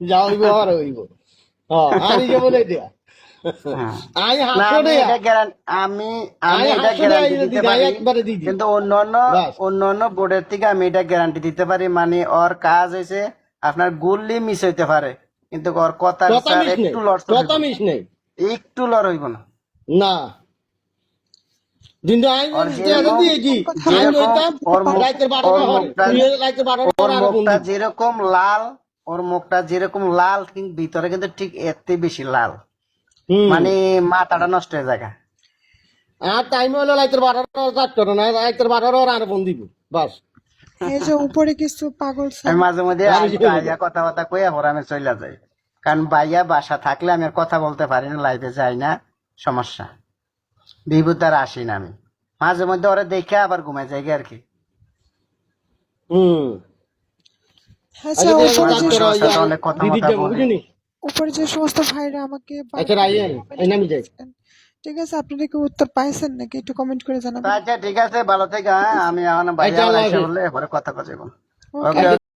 যা হইব আর হইব আমি যে বলে দিয়া হ্যাঁ। আমি না, 800 আমি টাকা এটা গ্যারান্টি আমি আমি আমি এটা 800 টাকা গ্যারান্টি যদি দিতে দেয় পারি, একবারে দিয়ে দিই কিন্তু অন্যান্য বাস অন্যান্য বোর্ডের থেকে আমি এটা গ্যারান্টি দিতে পারি, মানে ওর কাজ হয়েছে আপনার গুল্লি মিস হইতে পারে, কিন্তু ওর কথার কথা স্যার মিস নেই একটু লড়চড় হইব কথা না, মিস নেই একটু লড় হইব না। না কিন্তু আমি ওর যদি যেরকম দিয়েছি কথা আমি বলতে যেরকম লইতাম দিতে ওর পারবো। মুখ রাইতের ওর 12টা হরে মুখটা তুই রাইতের 12টা ওর হরে আর ফোন মুখটা দিব যেরকম লাল, ওর মুখটা যেরকম লাল, কিন্তু ভিতরে কিন্তু ঠিক এর থেকে বেশি লাল, মানে মাথাটা নষ্ট হয়ে যায়। আর টাইম হলো রাইতের 12টা স্টার্ট করো না রাইতের 12টা আর ফোন দিব বাস এই যে উপরে কিছু পাগল আমি স্যার। মাঝে মধ্যে আমি একটু আইয়া কথাবার্তা কইয়া পরে আমি চলে যাই, কারণ ভাইয়া বাসা থাকলে আমি আর কথা বলতে পারি না, লাইফে যাই না, সমস্যা, বিভূত আর আসি না আমি, মাঝে মধ্যে ওরা দেখে আবার ঘুমাই যাই আর কি। আচ্ছা আচ্ছা ঠিক আছে উপরে কাজ যে মাঝে করো মধ্যে ওর সাথে সমস্ত অনেক কথা দিদির মতো যাবো বলি। বুঝলি উপরে যে সমস্ত ভাইরা আমাকে আচ্ছা বারবার রাইয়ান কমেন্ট এই নামি যাই করতেছেন, ঠিক আছে আপনারা কি উত্তর পাইছেন নাকি একটু কমেন্ট করে তো জানাবেন। আচ্ছা ঠিক আছে, ভালো থেকে, হ্যাঁ আমি এখন ভাইয়া আচ্ছা আবার আল্লাহ এসে হাফেজ বললে এরপরে কথা কথা ওকে। ওকে।